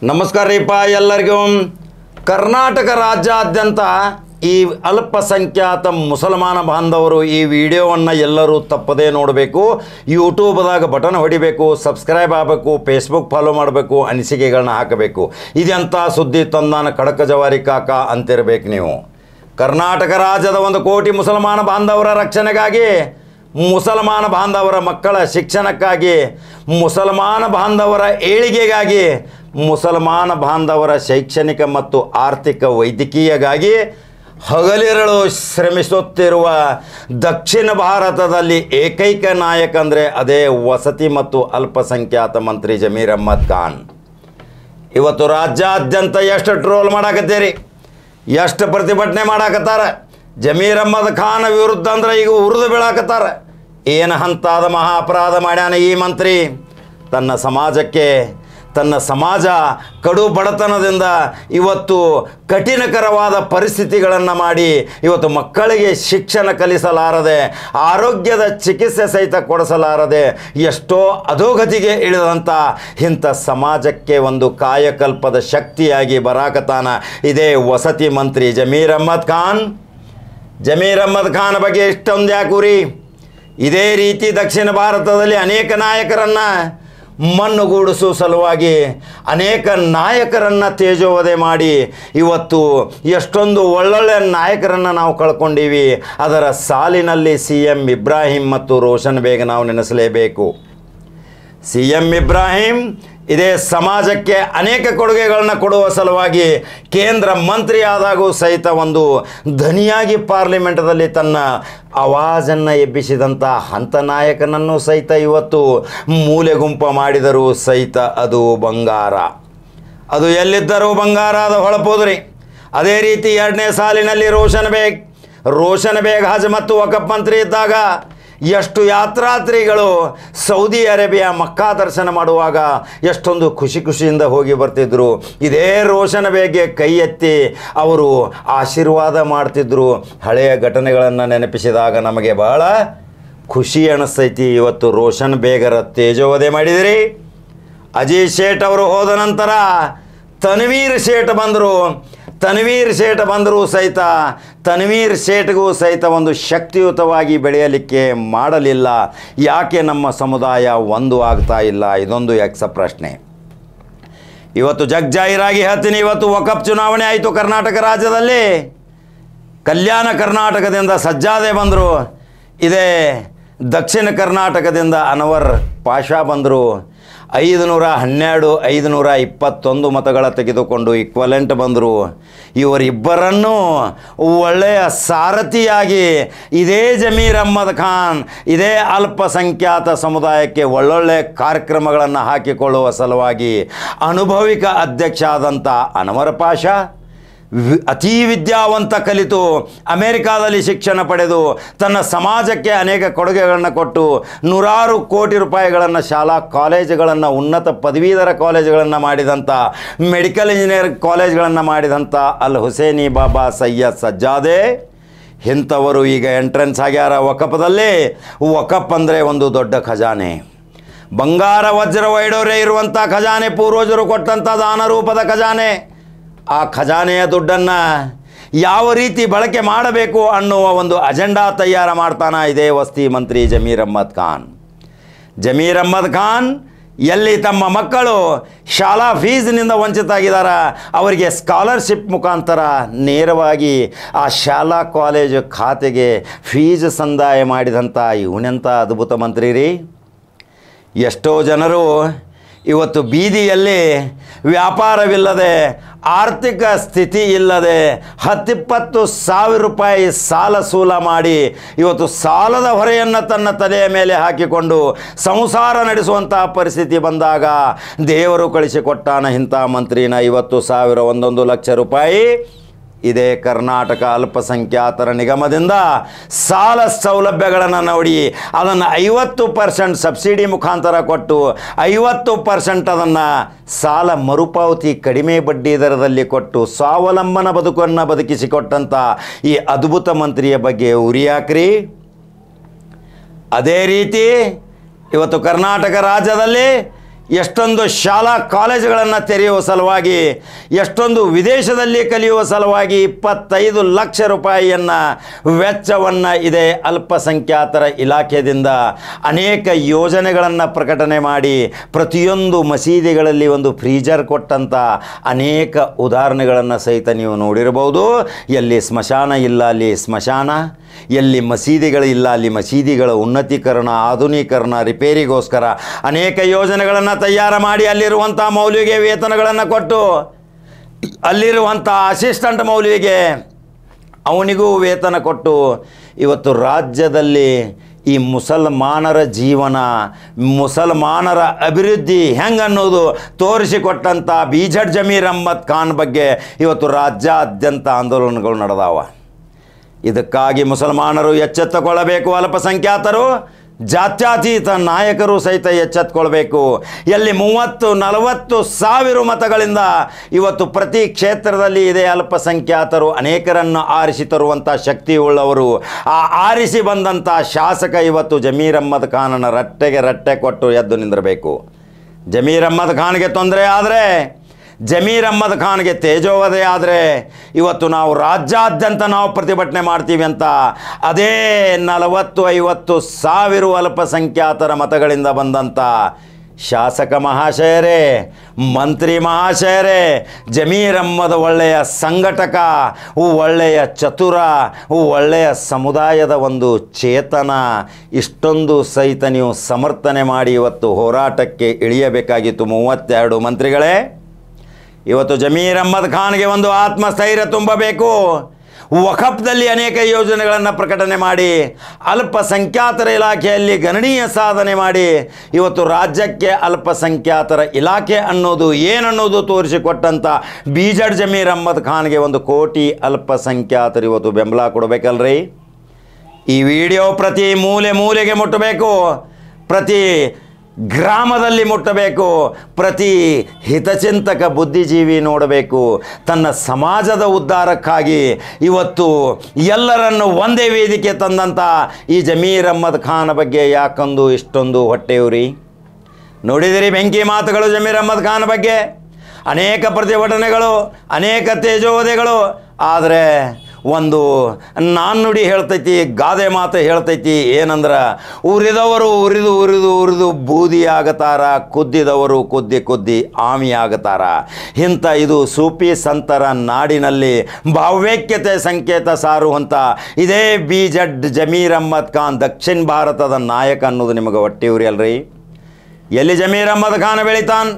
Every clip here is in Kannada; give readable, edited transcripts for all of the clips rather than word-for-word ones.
ನಮಸ್ಕಾರ ರೀಪ ಎಲ್ಲರಿಗೂ. ಕರ್ನಾಟಕ ರಾಜ್ಯಾದ್ಯಂತ ಈ ಅಲ್ಪಸಂಖ್ಯಾತ ಮುಸಲ್ಮಾನ ಬಾಂಧವರು ಈ ವಿಡಿಯೋವನ್ನು ಎಲ್ಲರೂ ತಪ್ಪದೇ ನೋಡಬೇಕು. ಯೂಟ್ಯೂಬ್ದಾಗ ಬಟನ್ ಹೊಡಿಬೇಕು, ಸಬ್ಸ್ಕ್ರೈಬ್ ಆಗಬೇಕು, ಫೇಸ್ಬುಕ್ ಫಾಲೋ ಮಾಡಬೇಕು, ಅನಿಸಿಕೆಗಳನ್ನ ಹಾಕಬೇಕು. ಇದೆಂಥ ಸುದ್ದಿ ತಂದಾನ ಖಡಕ ಜವಾರಿ ಕಾಕ ಅಂತಿರಬೇಕು ನೀವು. ಕರ್ನಾಟಕ ರಾಜ್ಯದ 1 ಕೋಟಿ ಮುಸಲ್ಮಾನ ಬಾಂಧವರ ರಕ್ಷಣೆಗಾಗಿ, ಮುಸಲ್ಮಾನ ಬಾಂಧವರ ಮಕ್ಕಳ ಶಿಕ್ಷಣಕ್ಕಾಗಿ, ಮುಸಲ್ಮಾನ ಬಾಂಧವರ ಏಳಿಗೆಗಾಗಿ, ಮುಸಲ್ಮಾನ ಬಾಂಧವರ ಶೈಕ್ಷಣಿಕ ಮತ್ತು ಆರ್ಥಿಕ ವೈದ್ಯಕೀಯಗಾಗಿ ಹಗಲಿರಳು ಶ್ರಮಿಸುತ್ತಿರುವ ದಕ್ಷಿಣ ಭಾರತದಲ್ಲಿ ಏಕೈಕ ನಾಯಕ ಅಂದರೆ ಅದೇ ವಸತಿ ಮತ್ತು ಅಲ್ಪಸಂಖ್ಯಾತ ಮಂತ್ರಿ ಜಮೀರ್ ಅಹ್ಮದ್ ಖಾನ್. ಇವತ್ತು ರಾಜ್ಯಾದ್ಯಂತ ಎಷ್ಟು ಟ್ರೋಲ್ ಮಾಡಾಕತ್ತೀರಿ, ಎಷ್ಟು ಪ್ರತಿಭಟನೆ ಮಾಡಾಕತ್ತಾರ. ಜಮೀರ್ ಅಹ್ಮದ್ ಖಾನ್ ವಿರುದ್ಧ ಅಂದ್ರೆ ಈಗ ಉರಿದು ಬೀಳಾಕತ್ತಾರ. ಏನು ಹಂತಾದ ಮಹಾ ಅಪರಾಧ ಮಾಡ್ಯಾನ ಈ ಮಂತ್ರಿ. ತನ್ನ ಸಮಾಜ ಕಡು ಬಡತನದಿಂದ ಇವತ್ತು ಕಠಿಣಕರವಾದ ಪರಿಸ್ಥಿತಿಗಳನ್ನು ಮಾಡಿ ಇವತ್ತು ಮಕ್ಕಳಿಗೆ ಶಿಕ್ಷಣ ಕಲಿಸಲಾರದೆ, ಆರೋಗ್ಯದ ಚಿಕಿತ್ಸೆ ಸಹಿತ ಕೊಡಿಸಲಾರದೆ ಎಷ್ಟೋ ಅಧೋಗತಿಗೆ ಇಳಿದಂಥ ಇಂಥ ಸಮಾಜಕ್ಕೆ ಒಂದು ಕಾಯಕಲ್ಪದ ಶಕ್ತಿಯಾಗಿ ಬರಾಕತಾನ ಇದೇ ವಸತಿ ಮಂತ್ರಿ ಜಮೀರ್ ಅಹ್ಮದ್ ಖಾನ್. ಜಮೀರ್ ಅಹ್ಮದ್ ಖಾನ್ ಬಗ್ಗೆ ಇಷ್ಟೊಂದು ಯಾಕೂರಿ. ಇದೇ ರೀತಿ ದಕ್ಷಿಣ ಭಾರತದಲ್ಲಿ ಅನೇಕ ನಾಯಕರನ್ನು ಮಣ್ಣುಗೂಡಿಸುವ ಸಲುವಾಗಿ ಅನೇಕ ನಾಯಕರನ್ನು ತೇಜೋವಧೆ ಮಾಡಿ ಇವತ್ತು ಎಷ್ಟೊಂದು ಒಳ್ಳೊಳ್ಳೆ ನಾಯಕರನ್ನು ನಾವು ಕಳ್ಕೊಂಡೀವಿ. ಅದರ ಸಾಲಿನಲ್ಲಿ CM ಇಬ್ರಾಹಿಂ ಮತ್ತು ರೋಷನ್ ಬೇಗ್ ನಾವು ನೆನೆಸಲೇಬೇಕು. CM ಇಬ್ರಾಹಿಂ ಇದೇ ಸಮಾಜಕ್ಕೆ ಅನೇಕ ಕೊಡುಗೆಗಳನ್ನು ಕೊಡುವ ಸಲುವಾಗಿ ಕೇಂದ್ರ ಮಂತ್ರಿ ಆದಾಗೂ ಸಹಿತ ಒಂದು ಧನಿಯಾಗಿ ಪಾರ್ಲಿಮೆಂಟದಲ್ಲಿ ತನ್ನ ಆವಾಜನ್ನು ಎಬ್ಬಿಸಿದಂಥ ಹಂತ ನಾಯಕನನ್ನು ಸಹಿತ ಇವತ್ತು ಮೂಲೆ ಗುಂಪ ಮಾಡಿದರೂ ಸಹಿತ ಅದು ಬಂಗಾರ. ಅದು ಎಲ್ಲಿದ್ದರೂ ಬಂಗಾರ, ಅದು ಹೊಳಪೋದ್ರಿ. ಅದೇ ರೀತಿ 2ನೇ ಸಾಲಿನಲ್ಲಿ ರೋಷನ್ ಬೇಗ್ ಹಜ್ ಮತ್ತು ವಕಫ್ ಮಂತ್ರಿ ಇದ್ದಾಗ ಎಷ್ಟು ಯಾತ್ರಾರ್ಥಿಗಳು ಸೌದಿ ಅರೇಬಿಯಾ ಮಕ್ಕಾ ದರ್ಶನ ಮಾಡುವಾಗ ಎಷ್ಟೊಂದು ಖುಷಿಯಿಂದ ಹೋಗಿ ಬರ್ತಿದ್ರು. ಇದೇ ರೋಷನ್ ಬೇಗ್ಗೆ ಕೈ ಎತ್ತಿ ಅವರು ಆಶೀರ್ವಾದ ಮಾಡ್ತಿದ್ರು. ಹಳೆಯ ಘಟನೆಗಳನ್ನು ನೆನಪಿಸಿದಾಗ ನಮಗೆ ಬಹಳ ಖುಷಿ ಅನಿಸ್ತೈತಿ. ಇವತ್ತು ರೋಷನ್ ಬೇಗರ ತೇಜೋವಧೆ ಮಾಡಿದಿರಿ. ಅಜೀತ್ ಶೇಟ್ ಅವರು ಹೋದ ನಂತರ ತನ್ವೀರ್ ಶೇಟ್ ಬಂದರು ಸಹಿತ ತನ್ವೀರ್ ಶೇಟ್ಗೂ ಸಹಿತ ಒಂದು ಶಕ್ತಿಯುತವಾಗಿ ಬೆಳೆಯಲಿಕ್ಕೆ ಮಾಡಲಿಲ್ಲ. ಯಾಕೆ ನಮ್ಮ ಸಮುದಾಯ ಒಂದು ಆಗ್ತಾ ಇಲ್ಲ? ಇದೊಂದು ಯಕ್ಷ ಪ್ರಶ್ನೆ. ಇವತ್ತು ಜಗ್ಜಾಹಿರಾಗಿ ಹೇಳ್ತೀನಿ, ಇವತ್ತು ವಕಫ್ ಚುನಾವಣೆ ಆಯಿತು ಕರ್ನಾಟಕ ರಾಜ್ಯದಲ್ಲಿ. ಕಲ್ಯಾಣ ಕರ್ನಾಟಕದಿಂದ ಸಜ್ಜಾದೆ ಬಂದರು, ಇದೇ ದಕ್ಷಿಣ ಕರ್ನಾಟಕದಿಂದ ಅನ್ವರ್ ಪಾಷಾ ಬಂದರು. 512 521 ಮತಗಳ ತೆಗೆದುಕೊಂಡು ಈಕ್ವಲೆಂಟ್ ಬಂದರು. ಇವರಿಬ್ಬರನ್ನು ಒಳ್ಳೆಯ ಸಾರಥಿಯಾಗಿ ಇದೇ ಜಮೀರ್ ಅಹ್ಮದ್ ಖಾನ್ ಇದೇ ಅಲ್ಪಸಂಖ್ಯಾತ ಸಮುದಾಯಕ್ಕೆ ಒಳ್ಳೊಳ್ಳೆ ಕಾರ್ಯಕ್ರಮಗಳನ್ನು ಹಾಕಿಕೊಳ್ಳುವ ಸಲುವಾಗಿ ಅನುಭವಿಕ ಅಧ್ಯಕ್ಷ ಆದಂಥ ಅನ್ವರ್ ಪಾಷಾ ಅತೀ ವಿದ್ಯಾವಂತ, ಕಲಿತು ಅಮೇರಿಕಾದಲ್ಲಿ ಶಿಕ್ಷಣ ಪಡೆದು ತನ್ನ ಸಮಾಜಕ್ಕೆ ಅನೇಕ ಕೊಡುಗೆಗಳನ್ನು ಕೊಟ್ಟು ನೂರಾರು ಕೋಟಿ ರೂಪಾಯಿಗಳನ್ನು ಶಾಲಾ ಕಾಲೇಜುಗಳನ್ನು, ಉನ್ನತ ಪದವೀಧರ ಕಾಲೇಜುಗಳನ್ನು ಮಾಡಿದಂಥ, ಮೆಡಿಕಲ್ ಇಂಜಿನಿಯರ್ ಕಾಲೇಜ್ಗಳನ್ನು ಮಾಡಿದಂಥ ಅಲ್ ಹುಸೇನಿ ಬಾಬಾ ಸೈಯದ್ ಸಜ್ಜಾದೆ ಇಂಥವರು ಈಗ ಎಂಟ್ರೆನ್ಸ್ ಆಗ್ಯಾರ ವಕಫದಲ್ಲಿ. ವಕಫ್ ಅಂದರೆ ಒಂದು ದೊಡ್ಡ ಖಜಾನೆ, ಬಂಗಾರ ವಜ್ರ ವೈಡೂರ್ಯ ಇರುವಂಥ ಖಜಾನೆ, ಪೂರ್ವಜರು ಕೊಟ್ಟಂಥ ದಾನ ರೂಪದ ಖಜಾನೆ. ಆ ಖಜಾನೆಯ ದುಡ್ಡನ್ನು ಯಾವ ರೀತಿ ಬಳಕೆ ಮಾಡಬೇಕು ಅನ್ನುವ ಒಂದು ಅಜೆಂಡಾ ತಯಾರು ಮಾಡ್ತಾನೆ ಇದೇ ವಸತಿ ಮಂತ್ರಿ ಜಮೀರ್ ಅಹ್ಮದ್ ಖಾನ್. ಜಮೀರ್ ಅಹ್ಮದ್ ಖಾನ್ ಎಲ್ಲಿ ತಮ್ಮ ಮಕ್ಕಳು ಶಾಲಾ ಫೀಸ್ನಿಂದ ವಂಚಿತರಾಗಿದ್ದಾರೆ ಅವರಿಗೆ ಸ್ಕಾಲರ್ಶಿಪ್ ಮುಖಾಂತರ ನೇರವಾಗಿ ಆ ಶಾಲಾ ಕಾಲೇಜು ಖಾತೆಗೆ ಫೀಸ್ ಸಂದಾಯ ಮಾಡಿದಂಥ ಇವನೆಂಥ ಅದ್ಭುತ ಮಂತ್ರಿ ರೀ. ಎಷ್ಟೋ ಜನರು ಇವತ್ತು ಬೀದಿಯಲ್ಲಿ ವ್ಯಾಪಾರವಿಲ್ಲದೆ, ಆರ್ಥಿಕ ಸ್ಥಿತಿ ಇಲ್ಲದೆ 10-20 ಸಾವಿರ ರೂಪಾಯಿ ಸಾಲ ಸೂಲ ಮಾಡಿ ಇವತ್ತು ಸಾಲದ ಹೊರೆಯನ್ನು ತನ್ನ ತಲೆಯ ಮೇಲೆ ಹಾಕಿಕೊಂಡು ಸಂಸಾರ ನಡೆಸುವಂತಹ ಪರಿಸ್ಥಿತಿ ಬಂದಾಗ ದೇವರು ಕಳಿಸಿಕೊಟ್ಟಾನ ಇಂಥ ಮಂತ್ರಿನ. 50,000 1 ಲಕ್ಷ ರೂಪಾಯಿ ಇದೇ ಕರ್ನಾಟಕ ಅಲ್ಪಸಂಖ್ಯಾತರ ನಿಗಮದಿಂದ ಸಾಲ ಸೌಲಭ್ಯಗಳನ್ನು ನೋಡಿ ಅದನ್ನು 50% ಸಬ್ಸಿಡಿ ಮುಖಾಂತರ ಕೊಟ್ಟು 50% ಅದನ್ನು ಸಾಲ ಮರುಪಾವತಿ ಕಡಿಮೆ ಬಡ್ಡಿ ದರದಲ್ಲಿ ಕೊಟ್ಟು ಸ್ವಾವಲಂಬನ ಬದುಕನ್ನು ಬದುಕಿಸಿಕೊಟ್ಟಂಥ ಈ ಅದ್ಭುತ ಮಂತ್ರಿಯ ಬಗ್ಗೆ ಉರಿಯಾಕ್ರಿ. ಅದೇ ರೀತಿ ಇವತ್ತು ಕರ್ನಾಟಕ ರಾಜ್ಯದಲ್ಲಿ ಎಷ್ಟೊಂದು ಶಾಲಾ ಕಾಲೇಜುಗಳನ್ನು ತೆರೆಯುವ ಸಲುವಾಗಿ, ಎಷ್ಟೊಂದು ವಿದೇಶದಲ್ಲಿ ಕಲಿಯುವ ಸಲುವಾಗಿ 25 ಲಕ್ಷ ರೂಪಾಯಿಯನ್ನು ವೆಚ್ಚವನ್ನು ಇದೇ ಅಲ್ಪಸಂಖ್ಯಾತರ ಇಲಾಖೆಯಿಂದ ಅನೇಕ ಯೋಜನೆಗಳನ್ನು ಪ್ರಕಟಣೆ ಮಾಡಿ ಪ್ರತಿಯೊಂದು ಮಸೀದಿಗಳಲ್ಲಿ ಒಂದು ಫ್ರೀಜರ್ ಕೊಟ್ಟಂಥ ಅನೇಕ ಉದಾಹರಣೆಗಳನ್ನು ಸಹಿತ ನೀವು ನೋಡಿರಬಹುದು. ಎಲ್ಲಿ ಸ್ಮಶಾನ ಇಲ್ಲ ಅಲ್ಲಿ ಸ್ಮಶಾನ, ಎಲ್ಲಿ ಮಸೀದಿಗಳಿಲ್ಲ ಅಲ್ಲಿ ಮಸೀದಿಗಳ ಉನ್ನತೀಕರಣ, ಆಧುನೀಕರಣ, ರಿಪೇರಿಗೋಸ್ಕರ ಅನೇಕ ಯೋಜನೆಗಳನ್ನು ತಯಾರು ಮಾಡಿ ಅಲ್ಲಿರುವಂಥ ಮೌಲ್ವಿಗೆ ವೇತನಗಳನ್ನು ಕೊಟ್ಟು, ಅಲ್ಲಿರುವಂಥ ಅಸಿಸ್ಟೆಂಟ್ ಮೌಲ್ವಿಗೆ ಅವನಿಗೂ ವೇತನ ಕೊಟ್ಟು ಇವತ್ತು ರಾಜ್ಯದಲ್ಲಿ ಈ ಮುಸಲ್ಮಾನರ ಜೀವನ, ಮುಸಲ್ಮಾನರ ಅಭಿವೃದ್ಧಿ ಹೆಂಗನ್ನೋದು ತೋರಿಸಿಕೊಟ್ಟಂಥ ಬೀಜಡ್ ಜಮೀರ್ ಅಹ್ಮದ್ ಖಾನ್ ಬಗ್ಗೆ ಇವತ್ತು ರಾಜ್ಯಾದ್ಯಂತ ಆಂದೋಲನಗಳು ನಡೆದಾವ. ಇದಕ್ಕಾಗಿ ಮುಸಲ್ಮಾನರು ಎಚ್ಚೆತ್ತುಕೊಳ್ಳಬೇಕು, ಅಲ್ಪಸಂಖ್ಯಾತರು ಜಾತ್ಯತೀತ ನಾಯಕರು ಸಹಿತ ಎಚ್ಚೆತ್ತುಕೊಳ್ಬೇಕು. ಎಲ್ಲಿ 30-40 ಸಾವಿರ ಮತಗಳಿಂದ ಇವತ್ತು ಪ್ರತಿ ಕ್ಷೇತ್ರದಲ್ಲಿ ಇದೆ ಅಲ್ಪಸಂಖ್ಯಾತರು ಅನೇಕರನ್ನು ಆರಿಸಿ ತರುವಂಥ ಶಕ್ತಿಯುಳ್ಳವರು. ಆ ಆರಿಸಿ ಬಂದಂಥ ಶಾಸಕ ಇವತ್ತು ಜಮೀರ್ ಅಹ್ಮದ್ ಖಾನನ ರಟ್ಟೆಗೆ ರಟ್ಟೆ ಕೊಟ್ಟು ಎದ್ದು ನಿಂದಿರಬೇಕು. ಜಮೀರ್ ಅಹ್ಮದ್ ಖಾನ್ಗೆ ತೊಂದರೆ ಆದರೆ, ಜಮೀರ್ ಅಹ್ಮದ್ ಖಾನ್ಗೆ ತೇಜೋವಧೆ ಆದರೆ ಇವತ್ತು ನಾವು ರಾಜ್ಯಾದ್ಯಂತ ನಾವು ಪ್ರತಿಭಟನೆ ಮಾಡ್ತೀವಿ ಅಂತ ಅದೇ 40-50 ಸಾವಿರ ಅಲ್ಪಸಂಖ್ಯಾತರ ಮತಗಳಿಂದ ಬಂದಂಥ ಶಾಸಕ ಮಹಾಶಯರೇ, ಮಂತ್ರಿ ಮಹಾಶಯರೇ, ಜಮೀರ್ ಅಹ್ಮದ್ ಒಳ್ಳೆಯ ಸಂಘಟಕ, ಒಳ್ಳೆಯ ಚತುರ, ಒಳ್ಳೆಯ ಸಮುದಾಯದ ಒಂದು ಚೇತನ, ಇಷ್ಟೊಂದು ಸಹಿತ ನೀವು ಸಮರ್ಥನೆ ಮಾಡಿ ಇವತ್ತು ಹೋರಾಟಕ್ಕೆ ಇಳಿಯಬೇಕಾಗಿತ್ತು. 32 ಮಂತ್ರಿಗಳೇ, ಇವತ್ತು ಜಮೀರ್ ಅಹ್ಮದ್ ಖಾನ್ಗೆ ಒಂದು ಆತ್ಮಸ್ಥೈರ್ಯ ತುಂಬಬೇಕು. ವಖಫ್ದಲ್ಲಿ ಅನೇಕ ಯೋಜನೆಗಳನ್ನು ಪ್ರಕಟಣೆ ಮಾಡಿ ಅಲ್ಪಸಂಖ್ಯಾತರ ಇಲಾಖೆಯಲ್ಲಿ ಗಣನೀಯ ಸಾಧನೆ ಮಾಡಿ ಇವತ್ತು ರಾಜ್ಯಕ್ಕೆ ಅಲ್ಪಸಂಖ್ಯಾತರ ಇಲಾಖೆ ಅನ್ನೋದು ಏನನ್ನೋದು ತೋರಿಸಿಕೊಟ್ಟಂಥ ಬೀಜಡ್ ಜಮೀರ್ ಅಹ್ಮದ್ ಖಾನ್ಗೆ 1 ಕೋಟಿ ಅಲ್ಪಸಂಖ್ಯಾತರು ಇವತ್ತು ಬೆಂಬಲ ಕೊಡಬೇಕಲ್ರಿ. ಈ ವಿಡಿಯೋ ಪ್ರತಿ ಮೂಲೆ ಮೂಲೆಗೆ ಮುಟ್ಟಬೇಕು, ಪ್ರತಿ ಗ್ರಾಮದಲ್ಲಿ ಮುಟ್ಟಬೇಕು, ಪ್ರತಿ ಹಿತಚಿಂತಕ ಬುದ್ಧಿಜೀವಿ ನೋಡಬೇಕು. ತನ್ನ ಸಮಾಜದ ಉದ್ಧಾರಕ್ಕಾಗಿ ಇವತ್ತು ಎಲ್ಲರನ್ನು ಒಂದೇ ವೇದಿಕೆ ತಂದಂಥ ಈ ಜಮೀರ್ ಅಹ್ಮದ್ ಖಾನ್ ಬಗ್ಗೆ ಯಾಕೊಂದು ಇಷ್ಟೊಂದು ಹೊಟ್ಟೆಯುರಿ? ನೋಡಿದಿರಿ ಬೆಂಕಿ ಮಾತುಗಳು ಜಮೀರ್ ಅಹ್ಮದ್ ಖಾನ್ ಬಗ್ಗೆ, ಅನೇಕ ಪ್ರತಿಭಟನೆಗಳು, ಅನೇಕ ತೇಜೋವಧೆಗಳು. ಆದರೆ ಒಂದು ನಾಣ್ಣುಡಿ ಹೇಳ್ತೈತಿ, ಗಾದೆ ಮಾತು ಹೇಳ್ತೈತಿ, ಏನಂದ್ರೆ ಉರಿದವರು ಉರಿದು ಉರಿದು ಉರಿದು ಬೂದಿ ಆಗತಾರ, ಕುದ್ದಿದವರು ಕುದ್ದಿ ಕುದ್ದಿ ಆಮಿ ಆಗತಾರ. ಇಂಥ ಇದು ಸೂಫಿ ಸಂತರ ನಾಡಿನಲ್ಲಿ ಭಾವ್ಯೈಕ್ಯತೆ ಸಂಕೇತ ಸಾರುವಂಥ ಇದೇ ಬೀಜಡ್ ಜಮೀರ್ ಅಹ್ಮದ್ ಖಾನ್ ದಕ್ಷಿಣ ಭಾರತದ ನಾಯಕ ಅನ್ನೋದು ನಿಮಗೆ ಹೊಟ್ಟೆಯುರಿ ಅಲ್ರಿ? ಎಲ್ಲಿ ಜಮೀರ್ ಅಹ್ಮದ್ ಖಾನ್ ಬೆಳಿತಾನ್,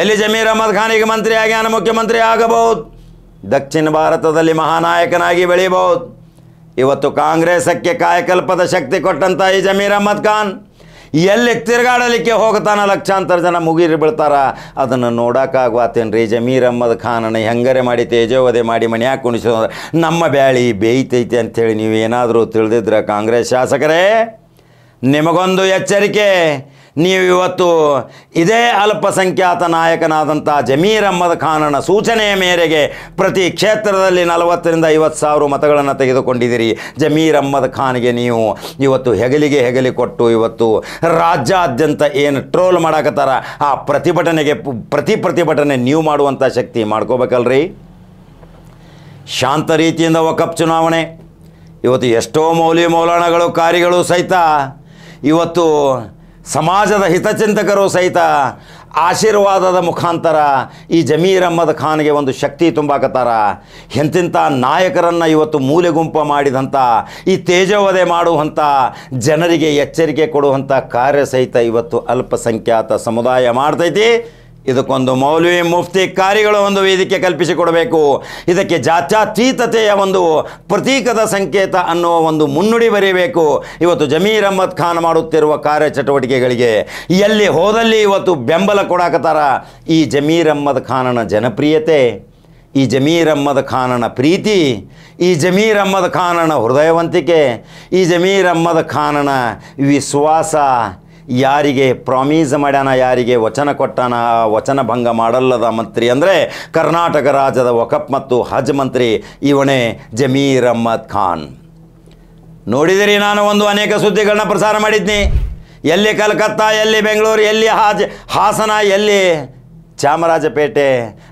ಎಲ್ಲಿ ಜಮೀರ್ ಅಹ್ಮದ್ ಖಾನಿಗೆ ಮಂತ್ರಿ ಆಗ್ಯಾನ, ಮುಖ್ಯಮಂತ್ರಿ ಆಗಬಹುದು, ದಕ್ಷಿಣ ಭಾರತದಲ್ಲಿ ಮಹಾನಾಯಕನಾಗಿ ಬೆಳೀಬಹುದು. ಇವತ್ತು ಕಾಂಗ್ರೆಸ್ಸಕ್ಕೆ ಕಾಯಕಲ್ಪದ ಶಕ್ತಿ ಕೊಟ್ಟಂಥ ಈ ಜಮೀರ್ ಅಹ್ಮದ್ ಖಾನ್ ಎಲ್ಲಿ ತಿರುಗಾಡಲಿಕ್ಕೆ ಹೋಗ್ತಾನ ಲಕ್ಷಾಂತರ ಜನ ಮುಗಿರಿ ಬೀಳ್ತಾರ. ಅದನ್ನು ನೋಡೋಕ್ಕಾಗ್ವಾತೇನ್ರಿ? ಜಮೀರ್ ಅಹ್ಮದ್ ಖಾನನ್ನು ಹೆಂಗರೆ ಮಾಡಿ ತೇಜೋವಧೆ ಮಾಡಿ ಮನ್ಯಾಗ ಕುಣಿಸೋ ನಮ್ಮ ಬ್ಯಾಳಿ ಬೇಯ್ತೈತೆ ಅಂಥೇಳಿ ನೀವೇನಾದರೂ ತಿಳಿದಿದ್ರೆ ಕಾಂಗ್ರೆಸ್ ಶಾಸಕರೇ, ನಿಮಗೊಂದು ಎಚ್ಚರಿಕೆ. ನೀವು ಇವತ್ತು ಇದೇ ಅಲ್ಪಸಂಖ್ಯಾತ ನಾಯಕನಾದಂಥ ಜಮೀರ್ ಅಹ್ಮದ್ ಖಾನನ ಸೂಚನೆಯ ಮೇರೆಗೆ ಪ್ರತಿ ಕ್ಷೇತ್ರದಲ್ಲಿ 40-50 ಸಾವಿರ ಮತಗಳನ್ನು ತೆಗೆದುಕೊಂಡಿದ್ದೀರಿ. ಜಮೀರ್ ಅಹ್ಮದ್ ಖಾನ್ಗೆ ನೀವು ಇವತ್ತು ಹೆಗಲಿಗೆ ಹೆಗಲಿ ಕೊಟ್ಟು ಇವತ್ತು ರಾಜ್ಯಾದ್ಯಂತ ಏನು ಟ್ರೋಲ್ ಮಾಡಕತ್ತಾರ ಆ ಪ್ರತಿಭಟನೆಗೆ ಪ್ರತಿಭಟನೆ ನೀವು ಮಾಡುವಂಥ ಶಕ್ತಿ ಮಾಡ್ಕೋಬೇಕಲ್ರಿ. ಶಾಂತ ರೀತಿಯಿಂದ ವಕಫ್ ಚುನಾವಣೆ ಇವತ್ತು ಎಷ್ಟೋ ಮೌಲ್ಯಗಳು ಕಾರಿಗಳು ಸಹಿತ ಇವತ್ತು ಸಮಾಜದ ಹಿತಚಿಂತಕರು ಸಹಿತ ಆಶೀರ್ವಾದದ ಮುಖಾಂತರ ಈ ಜಮೀರ್ ಅಹ್ಮದ್ ಖಾನ್ಗೆ ಒಂದು ಶಕ್ತಿ ತುಂಬಾಕತ್ತಾರ. ಎಂತಿಂಥ ನಾಯಕರನ್ನು ಇವತ್ತು ಮೂಲೆ ಗುಂಪು ಮಾಡಿದಂಥ ಈ ತೇಜೋವಧೆ ಮಾಡುವಂಥ ಜನರಿಗೆ ಎಚ್ಚರಿಕೆ ಕೊಡುವಂಥ ಕಾರ್ಯ ಸಹಿತ ಇವತ್ತು ಅಲ್ಪಸಂಖ್ಯಾತ ಸಮುದಾಯ ಮಾಡ್ತೈತಿ. ಇದಕ್ಕೊಂದು ಮೌಲ್ವಿ ಮುಫ್ತಿ ಕಾರಿಗಳು ಒಂದು ವೇದಿಕೆ ಕಲ್ಪಿಸಿಕೊಡಬೇಕು. ಇದಕ್ಕೆ ಜಾತ್ಯತೀತತೆಯ ಒಂದು ಪ್ರತೀಕದ ಸಂಕೇತ ಅನ್ನುವ ಒಂದು ಮುನ್ನುಡಿ ಬರೀಬೇಕು. ಇವತ್ತು ಜಮೀರ್ ಅಹ್ಮದ್ ಖಾನ್ ಮಾಡುತ್ತಿರುವ ಕಾರ್ಯಚಟುವಟಿಕೆಗಳಿಗೆ ಎಲ್ಲಿ ಹೋದಲ್ಲಿ ಇವತ್ತು ಬೆಂಬಲ ಕೊಡಾಕತ್ತಾರ. ಈ ಜಮೀರ್ ಅಹ್ಮದ್ ಖಾನನ ಜನಪ್ರಿಯತೆ, ಈ ಜಮೀರ್ ಅಹ್ಮದ್ ಖಾನನ ಪ್ರೀತಿ, ಈ ಜಮೀರ್ ಅಹ್ಮದ್ ಖಾನನ ಹೃದಯವಂತಿಕೆ, ಈ ಜಮೀರ್ ಅಹ್ಮದ್ ಖಾನನ ವಿಶ್ವಾಸ, ಯಾರಿಗೆ ಪ್ರಾಮಿಸ್ ಮಾಡ್ಯಾನ, ಯಾರಿಗೆ ವಚನ ಕೊಟ್ಟಾನ, ವಚನ ಭಂಗ ಮಾಡಲ್ಲದ ಮಂತ್ರಿ ಅಂದರೆ ಕರ್ನಾಟಕ ರಾಜ್ಯದ ವಕಫ್ ಮತ್ತು ಹಜ್ ಮಂತ್ರಿ ಇವನೇ ಜಮೀರ್ ಅಹ್ಮದ್ ಖಾನ್. ನೋಡಿದಿರಿ, ನಾನು ಅನೇಕ ಸುದ್ದಿಗಳನ್ನ ಪ್ರಸಾರ ಮಾಡಿದ್ನಿ. ಎಲ್ಲಿ ಕಲ್ಕತ್ತಾ, ಎಲ್ಲಿ ಬೆಂಗಳೂರು, ಎಲ್ಲಿ ಹಾಸನ, ಎಲ್ಲಿ ಚಾಮರಾಜಪೇಟೆ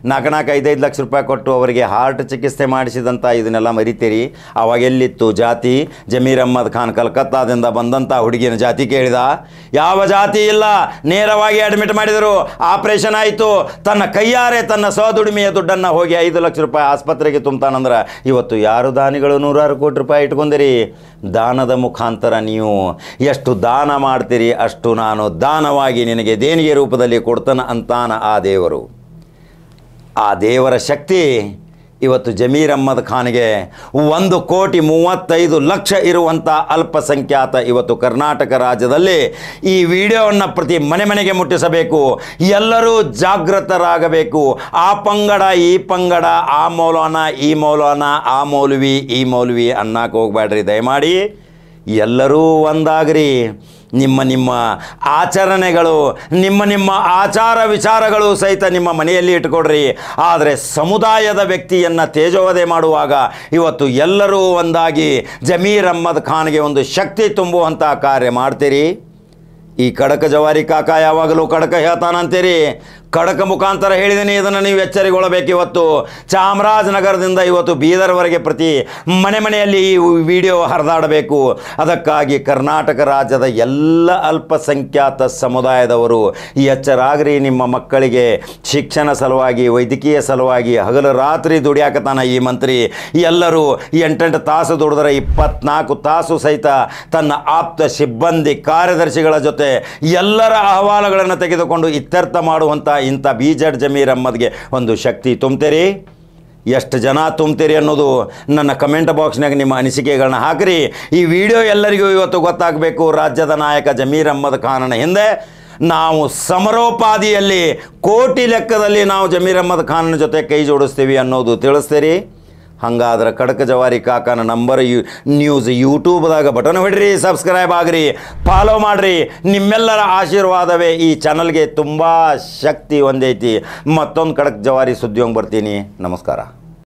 4-5 ಲಕ್ಷ ರೂಪಾಯಿ ಕೊಟ್ಟು ಅವರಿಗೆ ಹಾರ್ಟ್ ಚಿಕಿತ್ಸೆ ಮಾಡಿಸಿದಂಥ ಇದನ್ನೆಲ್ಲ ಮರಿತೀರಿ. ಅವಾಗ ಎಲ್ಲಿತ್ತು ಜಾತಿ? ಜಮೀರ್ ಅಹ್ಮದ್ ಖಾನ್ ಕಲ್ಕತ್ತಾದಿಂದ ಬಂದಂಥ ಹುಡುಗಿನ ಜಾತಿ ಕೇಳಿದ? ಯಾವ ಜಾತಿ ಇಲ್ಲ. ನೇರವಾಗಿ ಅಡ್ಮಿಟ್ ಮಾಡಿದರು, ಆಪ್ರೇಷನ್ ಆಯಿತು. ತನ್ನ ಕೈಯಾರೆ ತನ್ನ ಸ್ವದುಡಿಮೆಯ ದುಡ್ಡನ್ನು ಹೋಗಿ 5 ಲಕ್ಷ ರೂಪಾಯಿ ಆಸ್ಪತ್ರೆಗೆ ತುಂಬ್ತಾನಂದ್ರೆ ಇವತ್ತು ಯಾರು ದಾನಿಗಳು 100 ಕೋಟಿ ರೂಪಾಯಿ ಇಟ್ಕೊಂಡಿರಿ? ದಾನದ ಮುಖಾಂತರ ನೀವು ಎಷ್ಟು ದಾನ ಮಾಡ್ತೀರಿ ಅಷ್ಟು ನಾನು ದಾನವಾಗಿ ನಿನಗೆ ದೇಣಿಗೆ ರೂಪದಲ್ಲಿ ಕೊಡ್ತಾನೆ ಅಂತಾನ ಆ ದೇವರು. ಆ ದೇವರ ಶಕ್ತಿ ಇವತ್ತು ಜಮೀರ್ ಅಹ್ಮದ್ ಖಾನ್ಗೆ 1,35,00,000 ಇರುವಂಥ ಅಲ್ಪಸಂಖ್ಯಾತ ಇವತ್ತು ಕರ್ನಾಟಕ ರಾಜ್ಯದಲ್ಲಿ ಈ ವಿಡಿಯೋವನ್ನು ಪ್ರತಿ ಮನೆಗೆ ಮುಟ್ಟಿಸಬೇಕು. ಎಲ್ಲರೂ ಜಾಗೃತರಾಗಬೇಕು. ಆ ಪಂಗಡ ಈ ಪಂಗಡ, ಆ ಮೌಲಾನ ಈ ಮೌಲಾನ, ಆ ಮೌಲ್ವಿ ಈ ಮೌಲ್ವಿ ಅನ್ನಕ್ಕೆ ಹೋಗ್ಬೇಡ್ರಿ. ದಯಮಾಡಿ ಎಲ್ಲರೂ ಒಂದಾಗ್ರಿ. ನಿಮ್ಮ ಆಚರಣೆಗಳು, ನಿಮ್ಮ ಆಚಾರ ವಿಚಾರಗಳು ಸಹಿತ ನಿಮ್ಮ ಮನೆಯಲ್ಲಿ ಇಟ್ಕೊಡ್ರಿ. ಆದರೆ ಸಮುದಾಯದ ವ್ಯಕ್ತಿಯನ್ನು ತೇಜೋವಧೆ ಮಾಡುವಾಗ ಇವತ್ತು ಎಲ್ಲರೂ ಒಂದಾಗಿ ಜಮೀರ್ ಅಹ್ಮದ್ ಖಾನ್ಗೆ ಒಂದು ಶಕ್ತಿ ತುಂಬುವಂಥ ಕಾರ್ಯ ಮಾಡ್ತೀರಿ. ಈ ಕಡಕ ಜವಾರಿ ಕಾಕ ಯಾವಾಗಲೂ ಕಡಕ ಹೇಳ್ತಾನಂತೀರಿ. ಖಡಕ ಮುಖಾಂತರ ಹೇಳಿದ್ದೀನಿ, ಇದನ್ನು ನೀವು ಎಚ್ಚರಿಗೊಳ್ಳಬೇಕು. ಇವತ್ತು ಚಾಮರಾಜನಗರದಿಂದ ಇವತ್ತು ಬೀದರ್ವರೆಗೆ ಪ್ರತಿ ಮನೆಯಲ್ಲಿ ಈ ವಿಡಿಯೋ ಹರಿದಾಡಬೇಕು. ಅದಕ್ಕಾಗಿ ಕರ್ನಾಟಕ ರಾಜ್ಯದ ಎಲ್ಲ ಅಲ್ಪಸಂಖ್ಯಾತ ಸಮುದಾಯದವರು ಎಚ್ಚರಾಗ್ರಿ. ನಿಮ್ಮ ಮಕ್ಕಳಿಗೆ ಶಿಕ್ಷಣ ಸಲುವಾಗಿ, ವೈದ್ಯಕೀಯ ಸಲುವಾಗಿ ಹಗಲು ರಾತ್ರಿ ದುಡಿಯಾಕತಾನ ಈ ಮಂತ್ರಿ. ಎಲ್ಲರೂ 8 ತಾಸು ದುಡಿದ್ರೆ 24 ತಾಸು ಸಹಿತ ತನ್ನ ಆಪ್ತ ಸಿಬ್ಬಂದಿ ಕಾರ್ಯದರ್ಶಿಗಳ ಜೊತೆ ಎಲ್ಲರ ಅಹವಾಲುಗಳನ್ನು ತೆಗೆದುಕೊಂಡು ಇತ್ಯರ್ಥ ಮಾಡುವಂಥ ಇಂಥ BZ ಜಮೀರ್ ಅಹ್ಮದ್ಗೆ ಒಂದು ಶಕ್ತಿ ತುಂಬ್ತೀರಿ. ಎಷ್ಟು ಜನ ತುಂಬ್ತೀರಿ ಅನ್ನೋದು ನನ್ನ ಕಮೆಂಟ್ ಬಾಕ್ಸ್ನಾಗ ನಿಮ್ಮ ಅನಿಸಿಕೆಗಳನ್ನ ಹಾಕಿರಿ. ಈ ವಿಡಿಯೋ ಎಲ್ಲರಿಗೂ ಇವತ್ತು ಗೊತ್ತಾಗಬೇಕು. ರಾಜ್ಯದ ನಾಯಕ ಜಮೀರ್ ಅಹ್ಮದ್ ಖಾನನ ಹಿಂದೆ ನಾವು ಸಮರೋಪಾದಿಯಲ್ಲಿ ಕೋಟಿ ಲೆಕ್ಕದಲ್ಲಿ ನಾವು ಜಮೀರ್ ಅಹ್ಮದ್ ಖಾನನ ಜೊತೆ ಕೈ ಜೋಡಿಸ್ತೀವಿ ಅನ್ನೋದು ತಿಳಿಸ್ತೀರಿ. ಹಾಗಾದ್ರೆ ಕಡಕ ಜವಾರಿ ಕಾಕನ ನಂಬರ್ ನ್ಯೂಸ್ ಯೂಟ್ಯೂಬ್ದಾಗ ಬಟನ್ ಹೊಡ್ರಿ, ಸಬ್ಸ್ಕ್ರೈಬ್ ಆಗ್ರಿ, ಫಾಲೋ ಮಾಡಿರಿ. ನಿಮ್ಮೆಲ್ಲರ ಆಶೀರ್ವಾದವೇ ಈ ಚಾನಲ್ಗೆ ತುಂಬ ಶಕ್ತಿ ಹೊಂದೈತಿ. ಮತ್ತೊಂದು ಕಡಕ ಜವಾರಿ ಸುದ್ದಿಯೊಂಗೆ ಬರ್ತೀನಿ. ನಮಸ್ಕಾರ.